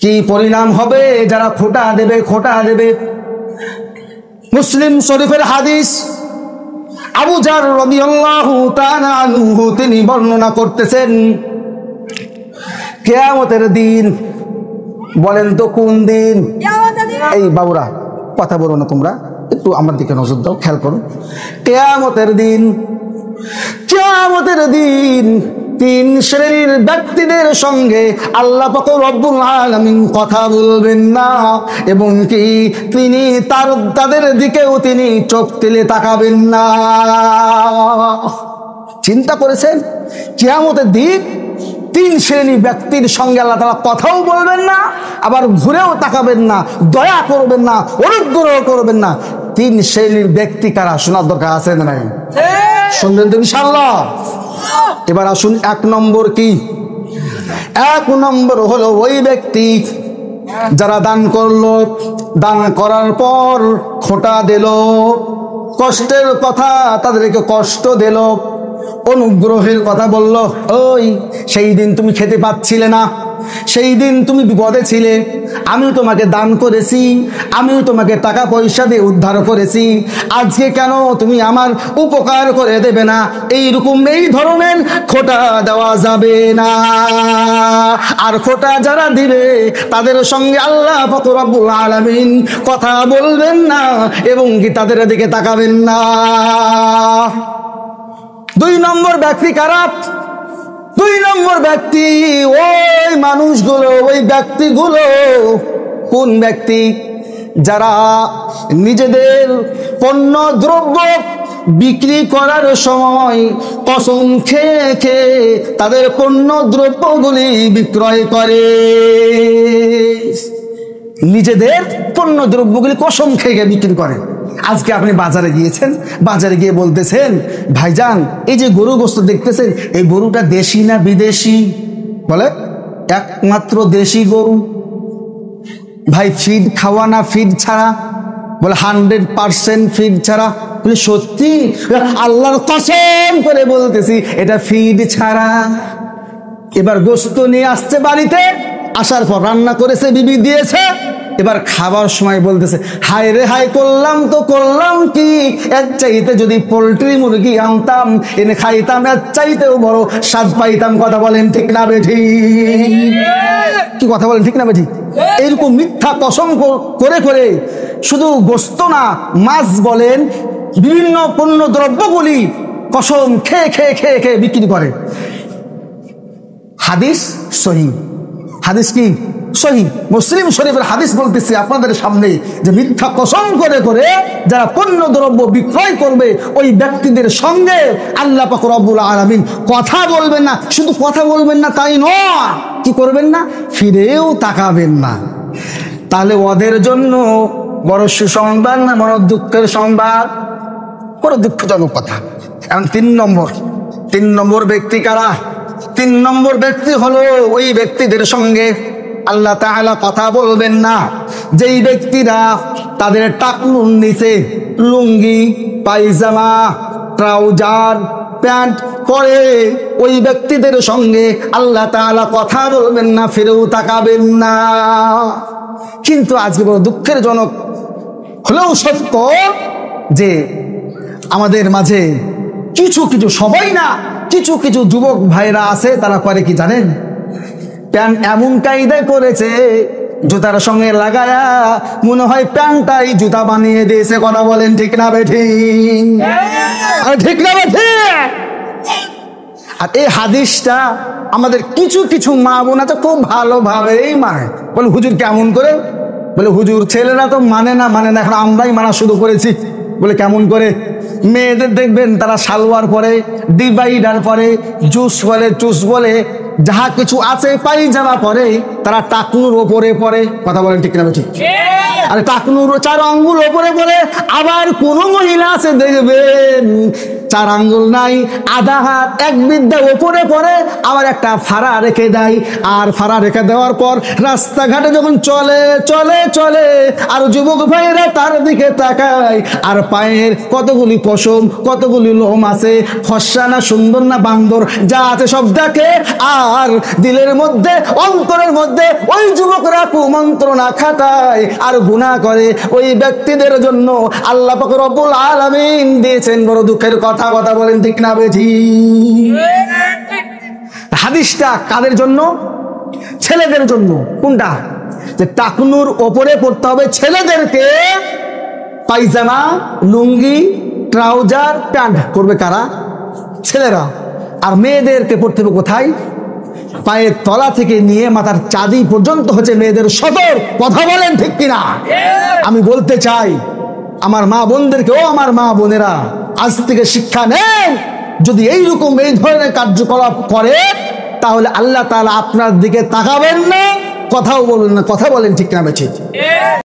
কি পরিণাম হবে যারা খোঁটা দেবে, খোঁটা দেবে। মুসলিম শরীফের হাদিস, আবু জার রাদিয়াল্লাহু তাআলা আনহু তিনি বর্ণনা করতেছেন, কিয়ামতের দিন। বলেন তো কোন দিন? এই বাবুরা কথা বলো না, তোমরা একটু আমার দিকে নজর দাও, খেয়াল করো। কিয়ামতের দিন, কিয়ামতের দিন তিন শ্রেণীর ব্যক্তিদের সঙ্গে আল্লাহ পাক রব্বুল আলামিন কথা বলবেন না, এবং কি তিনি তাদের দিকেও তিনি চোখ তুলে তাকাবেন না। চিন্তা করেছেন, কিয়ামতের দিন তিন শ্রেণী ব্যক্তির সঙ্গে আল্লাহ তাআলা কথাও বলবেন না, আবার ঘুরেও তাকাবেন না, দয়া করবেন না, অনুগ্রহ করবেন না। তিন শ্রেণীর ব্যক্তি কারা শোনার দরকার আছে না নাই? শুনবেন তো ইনশাআল্লাহ। এবার আসুন, এক নম্বর কি? এক নম্বর হলো ওই ব্যক্তি যারা দান করলো, দান করার পর খোঁটা দিল, কষ্টের কথা তাদেরকে কষ্ট দিল, অনুগ্রহের কথা বলল। ওই সেই দিন তুমি খেতে পাচ্ছিলে না, সেই দিন তুমি বিপদে ছিলে, আমি তোমাকে দান করেছি, আমি তোমাকে টাকা পয়সা দিয়ে উদ্ধার করেছি, আজকে কেন তুমি আমার উপকার করে দেবে না? এইরকম এই ধরনের খোঁটা দেওয়া যাবে না। আর খোঁটা যারা দিবে তাদের সঙ্গে আল্লাহ পাক রব্বুল আলামিন কথা বলবেন না, এবং কি তাদের দিকে তাকাবেন না। দুই নম্বর ব্যক্তি কারা? দুই নম্বর ব্যক্তি ওই মানুষগুলো, ওই ব্যক্তিগুলো কোন ব্যক্তি? যারা নিজেদের পণ্য দ্রব্য বিক্রি করার সময় কসম খেয়ে খেয়ে তাদের পণ্য দ্রব্যগুলি বিক্রয় করে। নিজেদের পণ্য দ্রব্যগুলি কসম খেয়ে বিক্রি করে। আজকে আপনি বাজারে গিয়েছেন, বাজারে গিয়ে বলতেছেন, ভাইজান এই যে গরু গোশত দেখতেছেন, এই গরুটা দেশি না বিদেশি? বলে একমাত্র দেশি গরু। ভাই ফিড খাওয়া না ফিড ছাড়া? বলে 100% ফিড ছাড়া। বলে সত্যি? আল্লাহর কসম করে বলতেছি এটা ফিড ছাড়া। এবার গোশত নিয়ে আসছে বাড়িতে, আসার পর রান্না করেছে, বিবি দিয়েছে, এবার খাবার সময় বলতেছে, হায় রে হায়, করলাম তো করলাম কি, এর চাইতে যদি পোল্ট্রি মুরগি আনতাম এনে খাইতাম, এর চাইতেও বড় স্বাদ পাইতাম। কথা বলেন ঠিক না বেঠি? কি কথা বলেন ঠিক না বেঠি? এইরকম মিথ্যা কসম করে করে শুধু গোশত না, মাছ বলেন, বিভিন্ন পণ্য দ্রব্যগুলি কসম খেয়ে খেয়ে খেয়ে খেয়ে বিক্রি করে। হাদিস সহিহ। হাদিস কি? সহিহ। মুসলিম শরীফের হাদিস বলতেছি আপনাদের সামনে, যে মিথ্যা কসম করে করে যারা পণ্য দ্রব্য বিক্রয় করবে ওই ব্যক্তিদের সঙ্গে আল্লাহ পাক রব্বুল আলামিন কথা বলবেন না। শুধু কথা বলবেন না তাই নয়, কি করবেন না? ফিরেও তাকাবেন না। তাহলে ওদের জন্য বড় সুসংবাদ না বড় দুঃখের সংবাদ? বড় দুঃখজনক কথা। এখন তিন নম্বর ব্যক্তি কারা? তিন নম্বর ব্যক্তি হলো ওই ব্যক্তিদের সঙ্গে আল্লাহ তাআলা কথা বলবেন না, যেই ব্যক্তিরা তাদের টাকনুর নিচে লুঙ্গি, পায়জামা, ট্রাউজার, প্যান্ট পরে, ওই ব্যক্তিদের সঙ্গে আল্লাহ তাআলা কথা বলবেন না, ফিরেও তাকাবেন না। কিন্তু আজকে বড় দুঃখের জনক হলেও সত্য যে আমাদের মাঝে কিছু কিছু, সবাই না, কিছু কিছু যুবক ভাইরা আছে, তারা করে কি জানেন? প্যান্ট এমন কায়দায় করেছে, জুতার সঙ্গে লাগায়া মনে হয় প্যান্টটাই জুতা বানিয়ে দিয়েছে। কথা বলেন ঠিক না বেঠি? ঠিক না বেঠি? আর এই হাদিসটা আমাদের কিছু কিছু মা বোন আছে খুব ভালোভাবেই মানে। বলে হুজুর কেমন করে? বলে হুজুর ছেলেরা তো মানে না, এখন আমরাই মানা শুরু করেছি। বলে কেমন করে? মেয়েদের দেখবেন তারা সালোয়ার পরে, ডিভাইডার পরে, জুস বলে, চুস বলে, যাহা কিছু আছে পায়জামা পরে, তারা টাকনুর ওপরে পরে। কথা বলেন ঠিক না ঠিক? আর টাকনুর 4 আঙ্গুল ওপরে পরে। আবার কোন মহিলা আছে দেখবেন 4 আঙ্গুল নাই, আধা হাত, 1 বিদ্যা ওপরে পরে, আবার একটা ফাড়া রেখে দেয়। আর ফাড়া রেখে দেওয়ার পর রাস্তাঘাটে যখন চলে চলে চলে, আর যুবক ভাইয়েরা তার দিকে তাকায়, আর পায়ের কতগুলি পশম, কতগুলি লোম আছে, ফর্সা না সুন্দর না বান্দর, যা আছে সব দেখে। আর দিলের মধ্যে, অন্তরের মধ্যে ওই যুবকরা কুমন্ত্রণা খাটায় আর গুনাহ করে, ওই ব্যক্তিদের জন্য আল্লাহ পাক রব্বুল আলামিন দিয়েছেন বড় দুঃখের কথা। কথা বলেন ঠিক না বেঠিক? হাদিসটা কাদের জন্য? ছেলেদের জন্য। কোনটা? যে টাকনুর ওপরে পড়তে হবে ছেলেদেরকে পায়জামা, লুঙ্গি, ট্রাউজার, প্যান্ট করবে কারা? ছেলেরা। আর মেয়েদেরকে পড়তে হবে কোথায়? পায়ের তলা থেকে নিয়ে মাথার চাঁদি পর্যন্ত হচ্ছে মেয়েদের সদর। কথা বলেন ঠিক কিনা? আমি বলতে চাই আমার মা বোনদেরকে, ও আমার মা বোনেরা, আজ থেকে শিক্ষা নেন। যদি এইরকম এই ধরনের কার্যকলাপ করে তাহলে আল্লাহ তাআলা আপনার দিকে তাকাবেন না, কথাও বলবেন না। কথা বলেন ঠিক না বেঠিক?